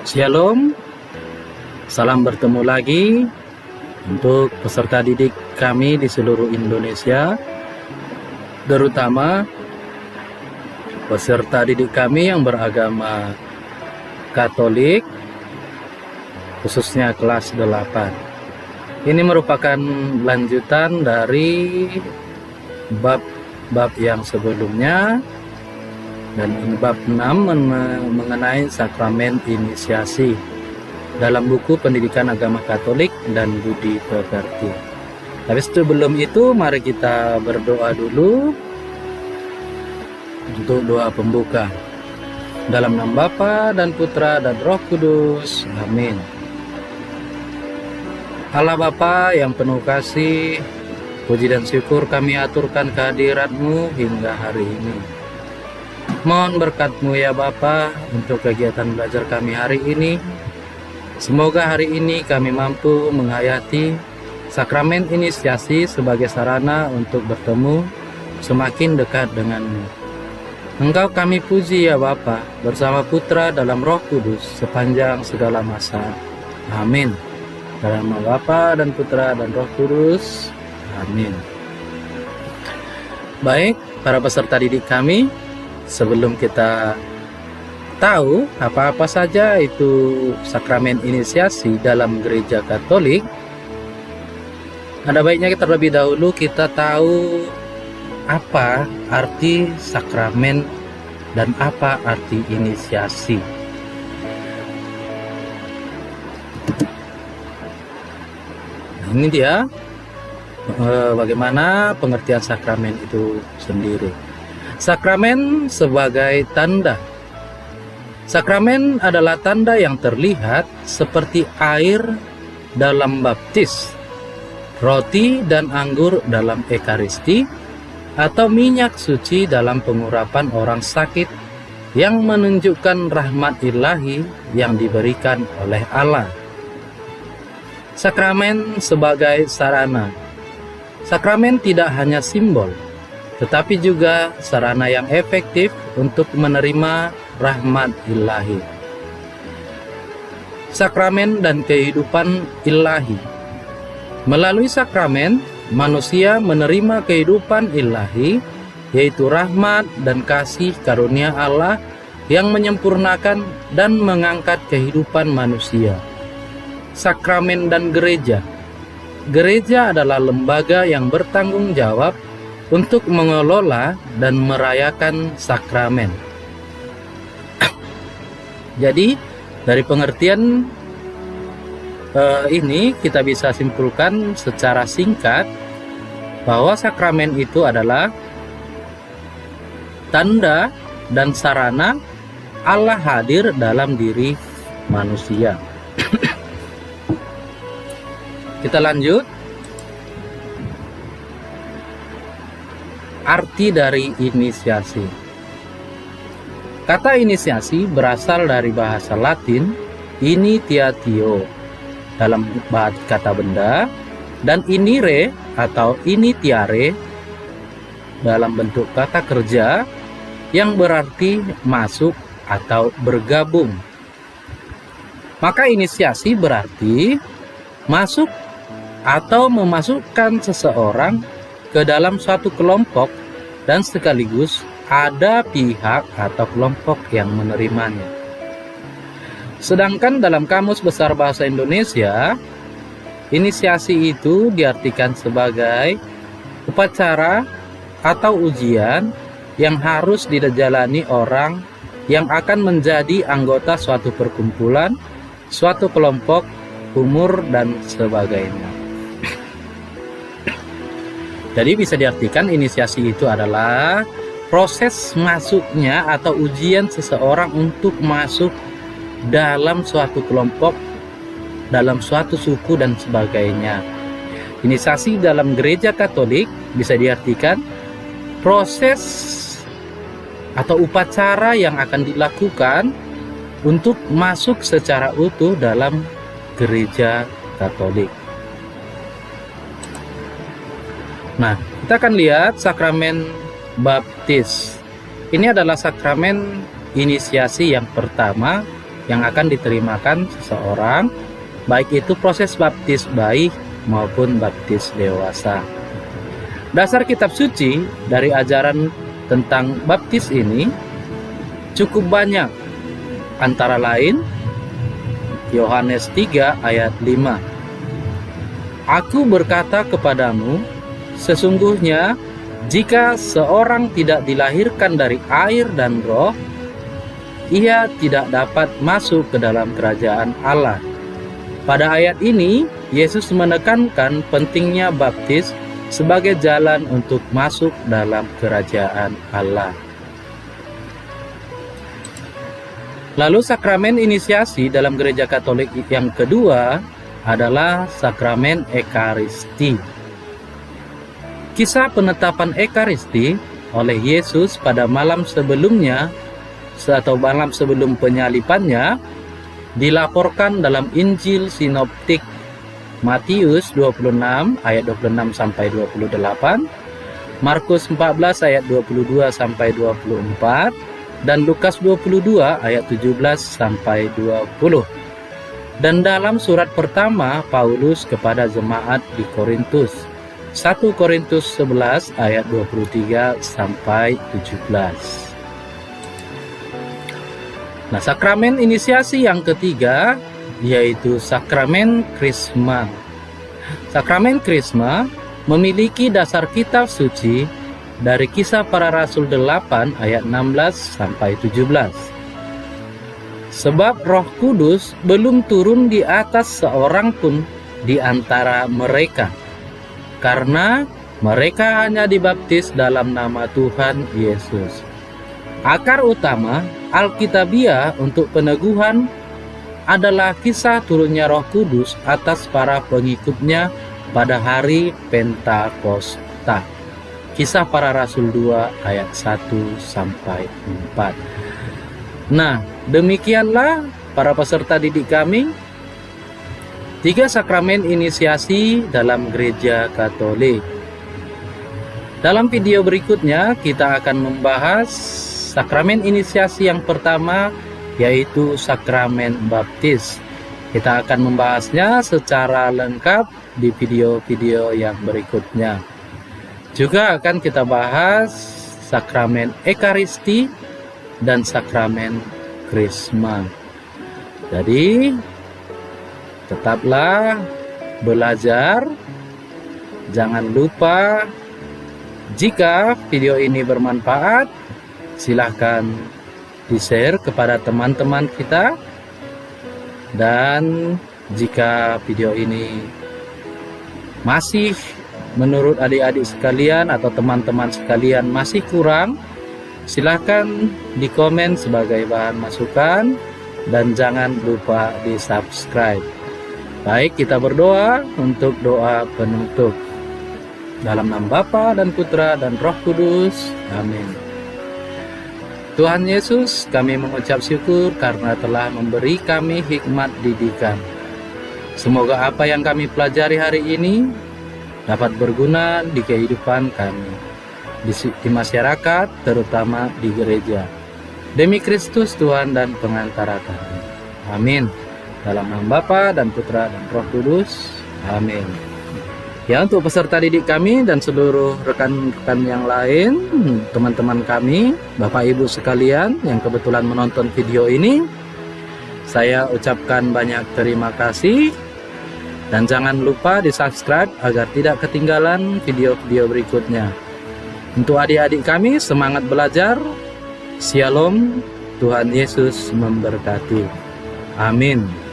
Shalom, salam bertemu lagi untuk peserta didik kami di seluruh Indonesia, terutama peserta didik kami yang beragama Katolik, khususnya kelas 8. Ini merupakan lanjutan dari bab yang sebelumnya, dan ini bab 6 mengenai sakramen inisiasi dalam buku Pendidikan Agama Katolik dan Budi Pekerti. Tapi sebelum itu mari kita berdoa dulu untuk doa pembuka. Dalam nama Bapa dan Putra dan Roh Kudus. Amin. Allah Bapa yang penuh kasih, puji dan syukur kami aturkan kehadirat-Mu hingga hari ini. Mohon berkat-Mu ya Bapa untuk kegiatan belajar kami hari ini. Semoga hari ini kami mampu menghayati sakramen inisiasi sebagai sarana untuk bertemu semakin dekat dengan-Mu. Engkau kami puji ya Bapa, bersama Putra dalam Roh Kudus sepanjang segala masa. Amin. Dalam nama Bapa dan Putra dan Roh Kudus. Amin. Baik, para peserta didik kami, sebelum kita tahu apa-apa saja itu sakramen inisiasi dalam gereja Katolik, ada baiknya terlebih dahulu kita tahu apa arti sakramen dan apa arti inisiasi. Nah, ini dia bagaimana pengertian sakramen itu sendiri. Sakramen sebagai tanda. Sakramen adalah tanda yang terlihat seperti air dalam baptis, roti dan anggur dalam ekaristi, atau minyak suci dalam pengurapan orang sakit yang menunjukkan rahmat ilahi yang diberikan oleh Allah. Sakramen sebagai sarana. Sakramen tidak hanya simbol, tetapi juga sarana yang efektif untuk menerima rahmat ilahi. Sakramen dan kehidupan ilahi. Melalui sakramen, manusia menerima kehidupan ilahi, yaitu rahmat dan kasih karunia Allah yang menyempurnakan dan mengangkat kehidupan manusia. Sakramen dan gereja. Gereja adalah lembaga yang bertanggung jawab untuk mengelola dan merayakan sakramen. Jadi dari pengertian ini kita bisa simpulkan secara singkat bahwa sakramen itu adalah tanda dan sarana Allah hadir dalam diri manusia. Kita lanjut. Arti dari inisiasi. Kata inisiasi berasal dari bahasa Latin initiatio dalam kata benda, dan inire atau initiare dalam bentuk kata kerja yang berarti masuk atau bergabung. Maka inisiasi berarti masuk atau memasukkan seseorang ke dalam suatu kelompok, dan sekaligus ada pihak atau kelompok yang menerimanya. Sedangkan dalam Kamus Besar Bahasa Indonesia, inisiasi itu diartikan sebagai upacara atau ujian yang harus dijalani orang yang akan menjadi anggota suatu perkumpulan, suatu kelompok, umur, dan sebagainya. Jadi bisa diartikan inisiasi itu adalah proses masuknya atau ujian seseorang untuk masuk dalam suatu kelompok, dalam suatu suku, dan sebagainya. Inisiasi dalam gereja Katolik bisa diartikan proses atau upacara yang akan dilakukan untuk masuk secara utuh dalam gereja Katolik. Nah, kita akan lihat sakramen baptis. Ini adalah sakramen inisiasi yang pertama yang akan diterimakan seseorang, baik itu proses baptis bayi maupun baptis dewasa. Dasar kitab suci dari ajaran tentang baptis ini cukup banyak, antara lain Yohanes 3 ayat 5. Aku berkata kepadamu, sesungguhnya jika seorang tidak dilahirkan dari air dan roh, ia tidak dapat masuk ke dalam kerajaan Allah. Pada ayat ini, Yesus menekankan pentingnya baptis sebagai jalan untuk masuk dalam kerajaan Allah. Lalu sakramen inisiasi dalam gereja Katolik yang kedua adalah sakramen Ekaristi. Kisah penetapan Ekaristi oleh Yesus pada malam sebelumnya atau malam sebelum penyalipannya dilaporkan dalam Injil Sinoptik Matius 26 ayat 26 sampai 28, Markus 14 ayat 22 sampai 24, dan Lukas 22 ayat 17 sampai 20. Dan dalam surat pertama Paulus kepada jemaat di Korintus, 1 Korintus 11 ayat 23 sampai 17. Nah, sakramen inisiasi yang ketiga yaitu sakramen Krisma. Sakramen Krisma memiliki dasar kitab suci dari Kisah Para Rasul 8 ayat 16 sampai 17. Sebab Roh Kudus belum turun di atas seorang pun di antara mereka, karena mereka hanya dibaptis dalam nama Tuhan Yesus. Akar utama Alkitabiah untuk peneguhan adalah kisah turunnya Roh Kudus atas para pengikutnya pada hari Pentakosta. Kisah Para Rasul 2 ayat 1 sampai 4. Nah, demikianlah para peserta didik kami, 3 sakramen inisiasi dalam gereja Katolik. Dalam video berikutnya kita akan membahas sakramen inisiasi yang pertama, yaitu sakramen baptis. Kita akan membahasnya secara lengkap di video-video yang berikutnya. Juga akan kita bahas sakramen Ekaristi dan sakramen Krisma. Jadi tetaplah belajar. Jangan lupa, jika video ini bermanfaat, silahkan di-share kepada teman-teman kita. Dan jika video ini masih menurut adik-adik sekalian atau teman-teman sekalian masih kurang, silahkan di komen sebagai bahan masukan dan jangan lupa di subscribe. Baik, kita berdoa untuk doa penutup. Dalam nama Bapa dan Putra dan Roh Kudus. Amin. Tuhan Yesus, kami mengucap syukur karena telah memberi kami hikmat didikan. Semoga apa yang kami pelajari hari ini dapat berguna di kehidupan kami, di masyarakat, terutama di gereja. Demi Kristus Tuhan dan pengantara kami. Amin. Dalam nama Bapa dan Putra dan Roh Kudus. Amin. Ya, untuk peserta didik kami dan seluruh rekan-rekan yang lain, teman-teman kami, Bapak Ibu sekalian yang kebetulan menonton video ini, saya ucapkan banyak terima kasih. Dan jangan lupa di subscribe agar tidak ketinggalan video-video berikutnya. Untuk adik-adik kami, semangat belajar. Shalom, Tuhan Yesus memberkati. Amin.